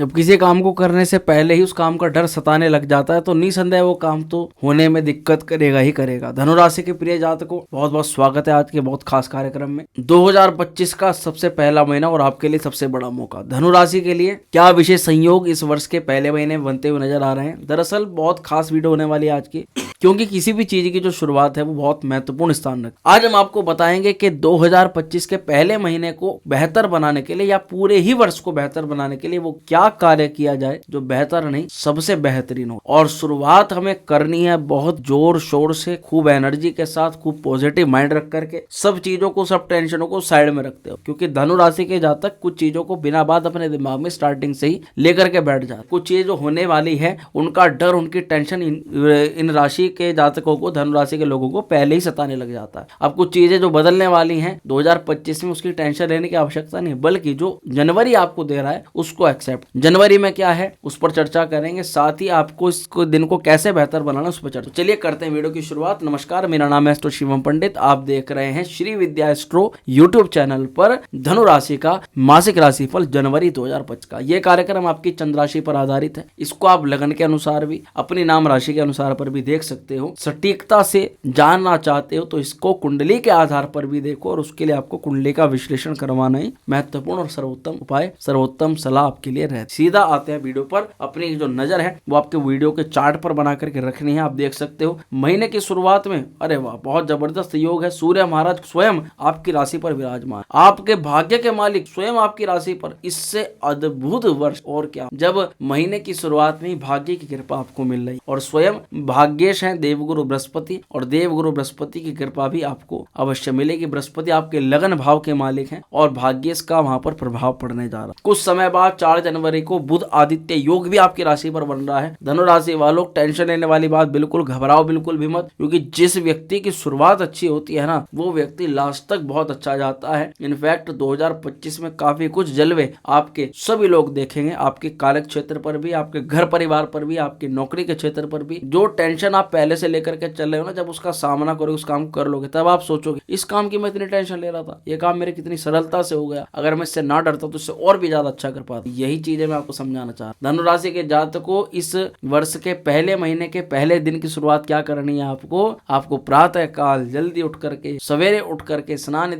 जब किसी काम को करने से पहले ही उस काम का डर सताने लग जाता है तो निसंदेह वो काम तो होने में दिक्कत करेगा ही करेगा। धनु राशि के प्रिय जातकों, बहुत बहुत स्वागत है आज के बहुत खास कार्यक्रम में। 2025 का सबसे पहला महीना और आपके लिए सबसे बड़ा मौका। धनु राशि के लिए क्या विशेष संयोग इस वर्ष के पहले महीने में बनते हुए नजर आ रहे हैं। दरअसल बहुत खास वीडियो होने वाली है आज की, क्योंकि किसी भी चीज की जो शुरुआत है वो बहुत महत्वपूर्ण स्थान रखती है। आज हम आपको बताएंगे कि 2025 के पहले महीने को बेहतर बनाने के लिए या पूरे ही वर्ष को बेहतर बनाने के लिए वो क्या कार्य किया जाए जो बेहतर नहीं सबसे बेहतरीन हो। और शुरुआत हमें करनी है बहुत जोर शोर से, खूब एनर्जी के साथ, खूब पॉजिटिव माइंड रख करके, सब चीजों को, सब टेंशनों को साइड में रखते हो। क्योंकि धनु राशि के जातक कुछ चीजों को बिना बात अपने दिमाग में स्टार्टिंग से ही लेकर के बैठ जाते। कुछ चीजें जो होने वाली है उनका डर, उनकी टेंशन इन राशि के जातकों को, धनु राशि के लोगों को पहले ही सताने लग जाता है। अब कुछ चीजें जो बदलने वाली हैं 2025 में, उसकी टेंशन लेने की आवश्यकता नहीं, बल्कि जो जनवरी आपको दे रहा है उसको एक्सेप्ट। जनवरी में क्या है उस पर चर्चा करेंगे, साथ ही आपको इस दिन को कैसे बेहतर बनाना उस पर चर्चा। चलिए करते हैं वीडियो की शुरुआत। नमस्कार, मेरा नाम है एस्ट्रो शिवम पंडित। आप देख रहे हैं श्री विद्या एस्ट्रो यूट्यूब चैनल पर धनु राशि का मासिक राशिफल जनवरी 2025 का। यह कार्यक्रम आपकी चंद्र राशि पर आधारित है। इसको आप लगन के अनुसार भी, अपनी नाम राशि के अनुसार पर भी देख सकते हो। सटीकता से जानना चाहते हो तो इसको कुंडली के आधार पर भी देखो, और उसके लिए आपको कुंडली का विश्लेषण करवाना ही महत्वपूर्ण और सर्वोत्तम उपाय, सर्वोत्तम सलाह आपके लिए रहती। सीधा आते हैं वीडियो पर। अपनी जो नजर है वो आपके वीडियो के चार्ट पर बना करके रखनी है। आप देख सकते हो महीने की शुरुआत में, अरे वाह, बहुत जबरदस्त योग है। सूर्य महाराज स्वयं आपकी राशि पर विराजमान, आपके भाग्य के मालिक स्वयं आपकी राशि पर। इससे अद्भुत वर्ष और क्या, जब महीने की शुरुआत में ही भाग्य की कृपा आपको मिल रही, और स्वयं भाग्येश है देवगुरु बृहस्पति, और देवगुरु बृहस्पति की कृपा भी आपको अवश्य मिलेगी। बृहस्पति आपके लगन भाव के मालिक हैं और भाग्येश का वहां पर प्रभाव पड़ने जा रहा। कुछ समय बाद 4 जनवरी को बुध आदित्य योग भी आपकी राशि पर बन रहा है। धनु राशि वालों, टेंशन लेने वाली बात बिल्कुल, घबराओ बिल्कुल भी मत, क्योंकि जिस व्यक्ति की शुरुआत अच्छी होती है ना, वो व्यक्ति लास्ट तक बहुत अच्छा जाता है। इनफैक्ट 2025 में काफी कुछ जलवे आपके सभी लोग देखेंगे, आपके कार्य क्षेत्र पर भी, आपके घर परिवार पर भी, आपके नौकरी के क्षेत्र पर भी। जो टेंशन आप पहले से लेकर के चल रहे हो ना, जब उसका सामना करोगे, उस काम कर लोगे, तब आप सोचोगे इस काम की मैं इतनी टेंशन ले रहा था, ये काम मेरे कितनी सरलता से हो गया। अगर मैं इससे ना डरता तो इससे और भी ज्यादा अच्छा कर पाता। यही चीजें मैं आपको समझाना चाह रहा हूं। धनु राशि के जातकों, इस वर्ष के पहले महीने के पहले दिन की शुरुआत क्या करनी है आपको प्रातः काल जल्दी उठ करके, सवेरे उठ करके स्नान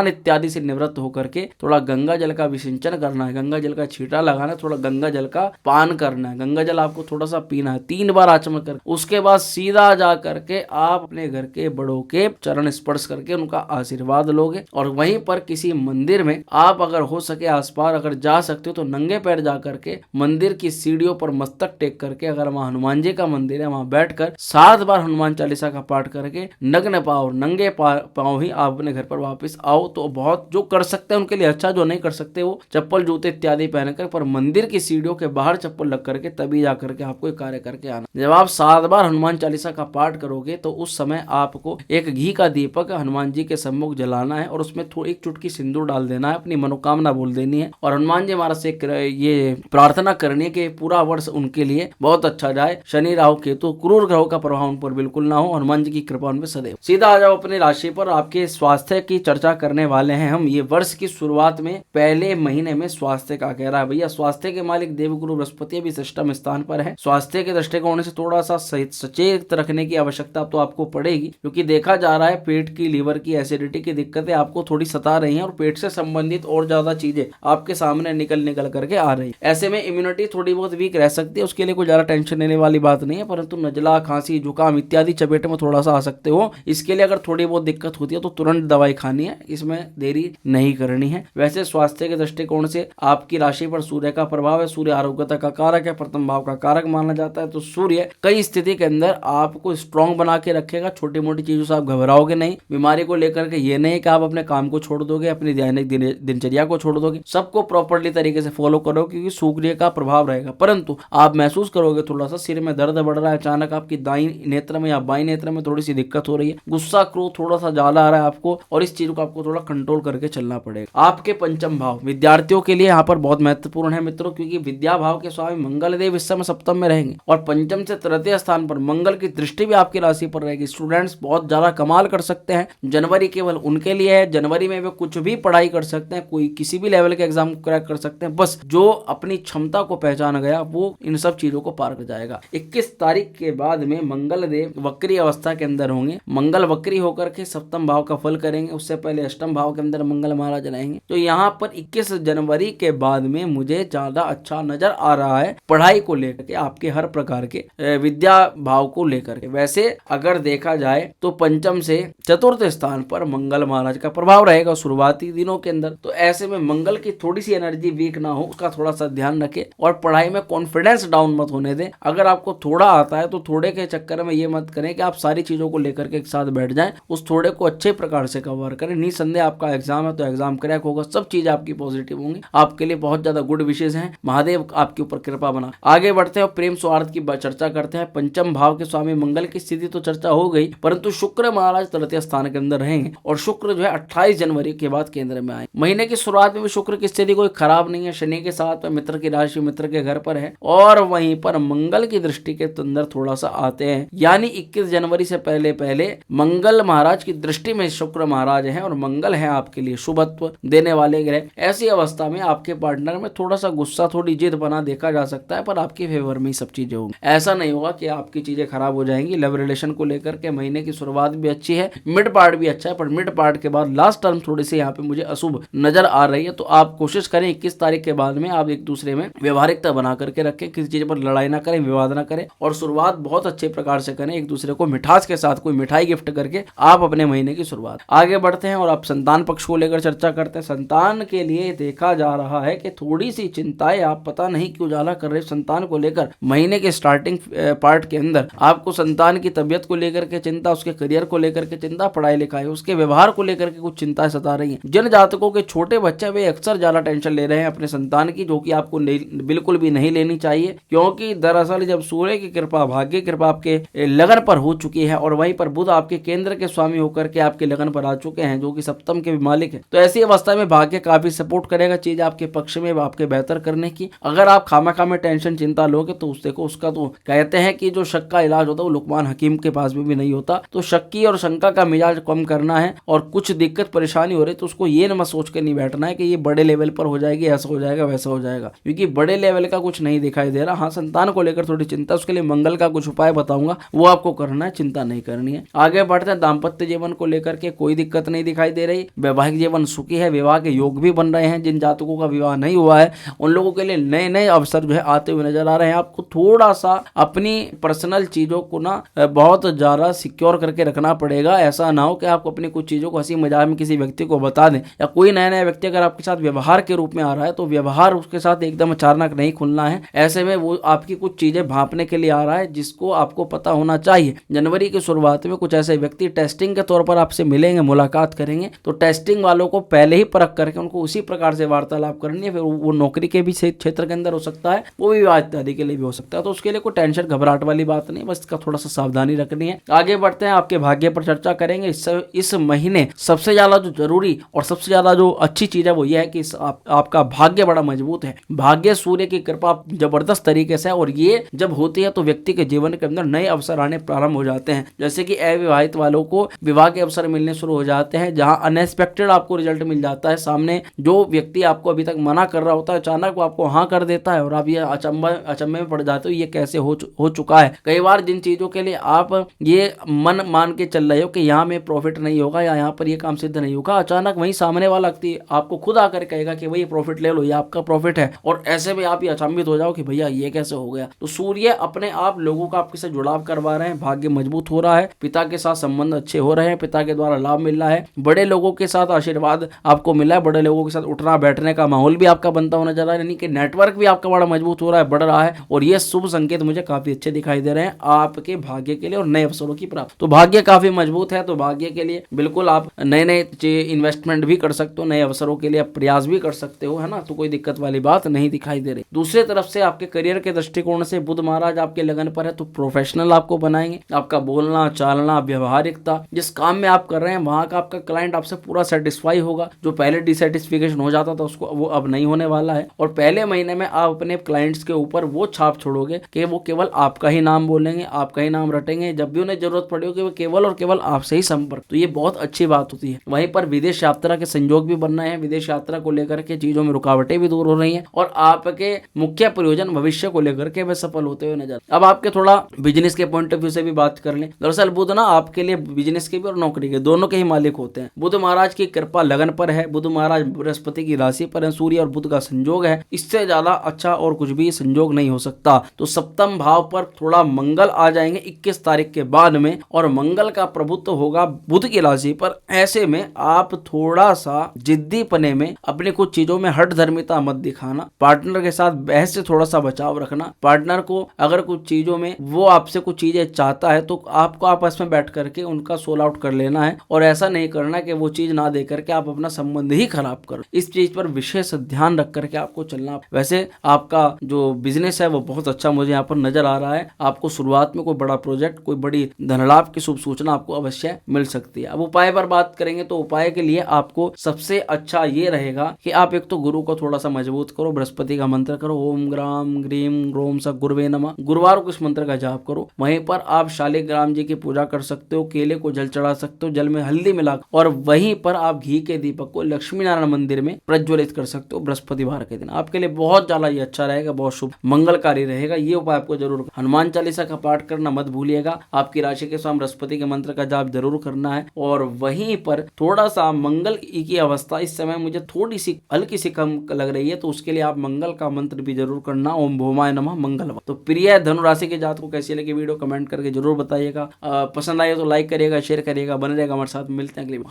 इत्यादि से निवृत्त होकर के थोड़ा गंगा जल का विसिंचन करना है, गंगा जल का छींटा लगाना है, थोड़ा गंगा जल का पान करना है। गंगा जल आपको थोड़ा सा पीना है, 3 बार आचमन कर। उसके बाद सीधा जा करके आप अपने घर के बड़ों के चरण स्पर्श करके उनका आशीर्वाद लोगे, और वहीं पर किसी मंदिर में आप अगर हो सके आसपास अगर जा सकते हो तो नंगे पैर जा करके मंदिर की सीढ़ियों पर मस्तक टेक करके, अगर वहां हनुमान जी का मंदिर है वहां बैठकर 7 बार हनुमान चालीसा का पाठ करके नग्न पांव, नंगे पांव ही आप अपने घर पर वापस आओ तो बहुत, जो कर सकते हैं उनके लिए अच्छा, जो नहीं कर सकते वो चप्पल जूते इत्यादि पहनकर, पर मंदिर की सीढ़ियों के बाहर चप्पल लग करके तभी जा करके आपको कार्य करके आना। जब आप 7 बार हनुमान चालीसा का पाठ करोगे तो उस समय आपको एक घी का दीपक हनुमान जी के सम्मुख जलाना है, और उसमें थोड़ी एक चुटकी सिंदूर डाल देना है, अपनी मनोकामना बोल देनी है, और हनुमान जी महाराज से ये प्रार्थना करनी है कि पूरा वर्ष उनके लिए बहुत अच्छा जाए। शनि राहु केतु क्रूर ग्रहों का प्रभाव उन पर बिल्कुल ना हो, हनुमान जी की कृपा उन पर सदैव। सीधा आ जाओ अपनी राशि पर। आपके स्वास्थ्य की चर्चा करने वाले हैं हम। ये वर्ष की शुरुआत में पहले महीने में स्वास्थ्य का कह रहा है भैया। स्वास्थ्य के मालिक देवगुरु बृहस्पति भी षष्ठम स्थान पर है। स्वास्थ्य के दृष्टिकोण से थोड़ा सा सचेत रखने की आवश्यकता तो आपको पड़ेगी, क्योंकि देखा जा रहा है पेट की, लीवर की, एसिडिटी की दिक्कतें आपको थोड़ी सता रही हैं, और पेट से संबंधित और ज्यादा चीजें आपके सामने निकल करके आ रही है। ऐसे में इम्यूनिटी थोड़ी बहुत वीक रह सकती है, उसके लिए कोई ज्यादा टेंशन लेने वाली बात नहीं है, परंतु नजला, खांसी, जुकाम इत्यादि चपेट में थोड़ा सा आ सकते हो। इसके लिए अगर थोड़ी बहुत दिक्कत होती है तो तुरंत दवाई खानी है, इसमें देरी नहीं करनी है। वैसे स्वास्थ्य के दृष्टिकोण से आपकी राशि पर सूर्य का प्रभाव है। सूर्य आरोग्यता का कारक है, प्रथम भाव का कारक माना जाता है, तो सूर्य कई स्थिति के अंदर आपको स्ट्रॉन्ग बना के रखेगा। छोटी मोटी चीजों से आप घबराओगे नहीं। बीमारी को लेकर के ये नहीं कि आप अपने काम को छोड़ दोगे, अपनी दैनिक दिनचर्या को छोड़ दोगे, सबको प्रॉपर्ली तरीके से फॉलो करो, क्योंकि सूर्य का प्रभाव रहेगा। परंतु आप महसूस करोगे थोड़ा सा सिर में दर्द बढ़ रहा है, अचानक आपकी दाईं नेत्र में या बाईं नेत्र में थोड़ी सी दिक्कत हो रही है, गुस्सा क्रोध थोड़ा सा ज्यादा आ रहा है आपको, और इस चीज को आपको थोड़ा कंट्रोल करके चलना पड़ेगा। आपके पंचम भाव विद्यार्थियों के लिए यहाँ पर बहुत महत्वपूर्ण है मित्रों, क्योंकि विद्या भाव के स्वामी मंगल देव इस समय सप्तम में रहेंगे, और पंचम से तृतीय स्थान पर मंगल की दृष्टि भी आपकी राशि पर रहेगी। स्टूडेंट्स बहुत ज्यादा कमाल कर सकते हैं। जनवरी केवल उनके लिए है। जनवरी में वे कुछ भी पढ़ाई कर सकते हैं, कोई किसी भी लेवल के एग्जाम क्रैक कर सकते हैं, बस जो अपनी क्षमता को पहचान गया वो इन सब चीजों को पार कर जाएगा। 21 तारीख के बाद में मंगल देव वक्री अवस्था के अंदर होंगे। मंगल वक्री होकर के सप्तम भाव का फल करेंगे, उससे पहले अष्टम भाव के अंदर मंगल महाराज रहेंगे। तो यहाँ पर 21 जनवरी के बाद में मुझे ज्यादा अच्छा नजर आ रहा है पढ़ाई को लेकर के, आपके हर प्रकार के विद्या भाव को लेकर के। वैसे अगर देखा जाए तो पंचम से चतुर्थ स्थान पर मंगल महाराज का प्रभाव रहेगा शुरुआती दिनों के अंदर। तो ऐसे में मंगल की थोड़ी सी एनर्जी वीक ना हो, उसका थोड़ा सा ध्यान रखें और पढ़ाई में कॉन्फिडेंस डाउन मत होने दें। अगर आपको थोड़ा आता है तो थोड़े के चक्कर में ये मत करें कि आप सारी चीजों को लेकर के एक साथ बैठ जाएं, उस थोड़े को अच्छे प्रकार से कवर करें। निसंदेह आपका एग्जाम है तो एग्जाम क्रैक होगा, सब चीज आपकी पॉजिटिव होंगी, आपके लिए बहुत ज्यादा गुड विशेष हैं। महादेव आपके ऊपर कृपा बना। आगे बढ़ते हैं और प्रेम स्वार्थ की चर्चा करते हैं। पंचम भाव के स्वामी मंगल की स्थिति तो चर्चा हो गई, परंतु शुक्र महाराज तृतीय स्थान के अंदर रहेंगे और शुक्र जो है 28 जनवरी के बाद केंद्र में आए। महीने की शुरुआत में भी शुक्र की स्थिति कोई खराब नहीं है, शनि के साथ में मित्र की राशि मित्र के घर पर है और वहीं पर मंगल की दृष्टि के अंदर थोड़ा सा आते हैं, यानी 21 जनवरी से पहले पहले मंगल महाराज की दृष्टि में शुक्र महाराज हैं और मंगल है आपके लिए शुभत्व देने वाले ग्रह। ऐसी अवस्था में आपके पार्टनर में थोड़ा सा गुस्सा थोड़ी जिद बना देखा जा सकता है, पर आपके फेवर में ही सब चीजें होंगी। ऐसा नहीं होगा कि आपकी चीजें खराब हो जाएंगी। लव रिलेशन को लेकर के महीने की शुरुआत भी अच्छी है, मिड पार्ट भी अच्छा है, पर मिड पार्ट के बाद लास्ट टर्म थोड़ी सी यहाँ पे मुझे अशुभ नजर आ रही है। तो आप कोशिश करें 21 तारीख के बाद में आप एक दूसरे में व्यवहारिकता बना करके रखें, किसी चीज पर लड़ाई ना करें, विवाद ना करें और शुरुआत बहुत अच्छे प्रकार से करें। एक दूसरे को मिठास के साथ कोई मिठाई गिफ्ट करके आप अपने महीने की शुरुआत। आगे बढ़ते हैं और आप संतान पक्ष को लेकर चर्चा करते हैं। संतान के लिए देखा जा रहा है कि थोड़ी सी चिंताएं आप पता नहीं क्यों ज्यादा कर रहे संतान को लेकर। महीने के स्टार्टिंग पार्ट के अंदर आपको संतान की तबियत को लेकर के चिंता, उसके करियर को लेकर के चिंता, पढ़ाई लिखाई, उसके व्यवहार को लेकर के कुछ चिंताएं सता रही हैं। जिन जातकों के छोटे बच्चे वे अक्सर ज्यादा टेंशन ले रहे हैं अपने संतान की, जो कि आपको बिल्कुल भी नहीं लेनी चाहिए, क्योंकि दरअसल जब सूर्य की कृपा भाग्य कृपा आपके लगन पर हो चुकी है और वहीं पर बुध आपके केंद्र के स्वामी होकर के आपके लगन पर आ चुके हैं, जो कि सप्तम के भी मालिक है, तो ऐसी अवस्था में भाग्य काफी सपोर्ट करेगा चीज आपके पक्ष में, आपके बेहतर करने की। अगर आप खामा में टेंशन चिंता लोगे तो उससे को उसका तो कहते हैं कि जो शक का इलाज होता है वो लुकमान हकीम के पास भी नहीं होता। तो शक्की और शंका का मिजाज कम करना है और कुछ दिक्कत परेशानी हो रही तो उसको ये न सोच के नहीं बैठना है कि ये बड़े लेवल पर हो जाएगी, ऐसा हो जाएगा वैसा हो जाएगा, क्योंकि बड़े लेवल का कुछ नहीं दिखाई दे रहा। हाँ, संतान को लेकर थोड़ी चिंता, उसके लिए मंगल का कुछ उपाय बताऊंगा, वो आपको करना है, चिंता नहीं करनी है। आगे बढ़ते हैं। दाम्पत्य जीवन को लेकर के कोई दिक्कत नहीं दिखाई दे रही, वैवाहिक जीवन सुखी है, विवाह के योग भी बन रहे हैं। जिन जातकों का विवाह नहीं हुआ है उन लोगों के लिए नए नए अवसर जो है आते हुए नजर आ रहे हैं। आपको थोड़ा सा अपनी पर्सनल चीजों को ना बहुत ज्यादा सिक्योर करके रखना पड़ेगा। ऐसा ना हो कि आप अपनी कुछ चीजों को हंसी मजाक में किसी व्यक्ति को बता दें, या कोई नया नया व्यक्ति अगर आपके साथ व्यवहार के रूप में आ रहा है तो व्यवहार उसके साथ एकदम अचानक नहीं खुलना है। ऐसे में वो आपकी कुछ चीजें भांपने के लिए आ रहा है, जिसको आपको पता होना चाहिए। जनवरी की शुरुआत में कुछ ऐसे व्यक्ति टेस्टिंग के तौर पर आपसे मिलेंगे, मुलाकात करेंगे, तो टेस्टिंग वालों को पहले ही परख करके उनको उसी प्रकार से वार्तालाप करनी है। फिर वो नौकरी के भी क्षेत्र के अंदर हो सकता है, वो विवाह इत्यादि के लिए भी हो सकता है, तो उसके लिए कोई टेंशन घबराहट वाली बात नहीं, बस इसका थोड़ा सा सावधानी रखनी है। आगे बढ़ते हैं, आपके भाग्य पर चर्चा करेंगे। इस महीने सबसे ज्यादा जो जरूरी और सबसे ज्यादा जो अच्छी चीज है वो ये है कि आपका भाग्य बड़ा मजबूत है। भाग्य सूर्य की कृपा जबरदस्त तरीके से, और ये जब होती है तो व्यक्ति के जीवन के अंदर नए अवसर आने प्रारंभ हो जाते हैं। जैसे कि अविवाहित वालों को विवाह के अवसर मिलने शुरू हो जाते हैं, जहां अनएक्सपेक्टेड आपको रिजल्ट मिल जाता है। सामने जो व्यक्ति आपको अभी तक मना कर रहा होता है, अचानक वो आपको हाँ कर देता है और आप ये अचंभे में पड़ जाते हो, ये कैसे हो चुका है। कई बार जिन चीजों के लिए आप ये मन मान के चल रहे हो कि यहाँ में प्रॉफिट नहीं होगा या यहाँ पर ये काम सिद्ध नहीं होगा, अचानक वही सामने वाला व्यक्ति आपको खुद आकर कहेगा कि भाई प्रॉफिट ले लो, ये आपका प्रॉफिट है, और ऐसे में आप ये अचंभित हो जाओ कि भैया ये कैसे हो गया। तो सूर्य अपने आप लोगों का आपके साथ जुड़ाव करवा रहे हैं, भाग्य मजबूत हो रहा है, पिता के साथ संबंध अच्छे हो रहे हैं, पिता के द्वारा लाभ मिल रहा है, बड़े लोगों के साथ आशीर्वाद आपको मिला है, बड़े लोगों के साथ उठना बैठने का माहौल भी आपका बनता हुआ नजर आ रहा है, यानी कि नेटवर्क भी आपका बड़ा मजबूत हो रहा है, बढ़ रहा है, और ये शुभ संकेत मुझे काफी अच्छे दिखाई दे रहे हैं आपके भाग्य के लिए और नए अवसरों की प्राप्ति। तो भाग्य काफी मजबूत है, तो भाग्य के लिए बिल्कुल आप नए नए इन्वेस्टमेंट भी कर सकते हो, नए अवसरों के लिए प्रयास भी कर सकते हो, है ना। तो कोई दिक्कत वाली बात नहीं दिखाई दे रही। दूसरी तरफ से आपके करियर के दृष्टिकोण से बुध महाराज आपके लगन पर है, तो प्रोफेशनल आपको बनाएंगे। आपका बोलना चालना व्यवहारिकता, जिस काम में आप कर रहे हैं वहां का आपका क्लाइंट आपसे पूरा सेटिस्फाई होगा। जो पहले डिसैटिस्फिकेशन हो जाता था उसको वो अब नहीं होने वाला है, और पहले महीने में आप अपने क्लाइंट्स के ऊपर वो छाप छोड़ोगे कि वो केवल आपका ही नाम बोलेंगे, आपका ही नाम रटेंगे, जब भी उन्हें जरूरत पड़ी हो कि वो केवल और केवल आपसे ही संपर्क। तो ये बहुत अच्छी बात होती है। वहीं पर विदेश यात्रा के संयोग भी बन रहे हैं, विदेश यात्रा को लेकर के चीजों में रुकावट रुकावटें भी दूर हो रही हैं और आपके मुख्य प्रयोजन भविष्य को लेकर के वे सफल होते हुए नजर। अब आपके थोड़ा बिजनेस के पॉइंट ऑफ व्यू से भी बात कर लें। दरअसल बुध ना आपके लिए बिजनेस के भी और नौकरी के दोनों के ही मालिक होते हैं। बुध महाराज की कृपा लगन पर है, बुध महाराज बृहस्पति की राशि पर है, सूर्य और बुध का संयोग है, इससे ज्यादा अच्छा और कुछ भी संयोग नहीं हो सकता। तो सप्तम भाव पर थोड़ा मंगल आ जाएंगे 21 तारीख के बाद में और मंगल का प्रभुत्व होगा बुध की राशि पर। ऐसे में आप थोड़ा सा जिद्दी पने में अपनी कुछ चीजों में हठ धर्मिता मत दिखाना, पार्टनर के साथ बहस से थोड़ा सा बचाव रखना। पार्टनर को अगर कुछ चीजों में वो आपसे कुछ चीजें चाहता है तो आपको आपस में बैठ करके उनका सोल आउट कर लेना है और ऐसा नहीं करना कि वो चीज ना दे करके आप अपना संबंध ही खराब करो। इस चीज पर विशेष ध्यान रख करके आपको चलना। वैसे आपका जो बिजनेस है वो बहुत अच्छा मुझे यहाँ पर नजर आ रहा है। आपको शुरुआत में कोई बड़ा प्रोजेक्ट, कोई बड़ी धन लाभ की शुभ सूचना आपको अवश्य मिल सकती है। अब उपाय पर बात करेंगे तो उपाय के लिए आपको सबसे अच्छा ये रहेगा कि आप एक तो गुरु को थोड़ा सा मजबूत करो, बृहस्पति का मंत्र करो, ओम ग्राम ग्रीम ग्रोम स गुरुवे नमः। गुरुवार को इस मंत्र का जाप करो। वहीं पर आप शालिग्राम जी की पूजा कर सकते हो, केले को जल चढ़ा सकते हो, जल में हल्दी मिला, और वहीं पर आप घी के दीपक को लक्ष्मी नारायण मंदिर में प्रज्वलित कर सकते हो बृहस्पतिवार के दिन। आपके लिए बहुत ज्यादा ये अच्छा रहेगा, बहुत शुभ मंगलकारी रहेगा। ये उपाय आपको जरूर। हनुमान चालीसा का पाठ करना मत भूलिएगा। आपकी राशि के स्वामी बृहस्पति के मंत्र का जाप जरूर करना है। और वहीं पर थोड़ा सा मंगल की अवस्था इस समय मुझे थोड़ी सी हल्की सी कम लग रही है, तो उसके लिए आप मंगल का मंत्र भी जरूर करना, ओम भौमाय नमः मंगलवार। तो प्रिय धनु राशि के जातकों को कैसी लगी वीडियो कमेंट करके जरूर बताइएगा। पसंद आए तो लाइक करिएगा, शेयर करिएगा, बने रहेगा हमारे साथ। मिलते हैं अगली बार।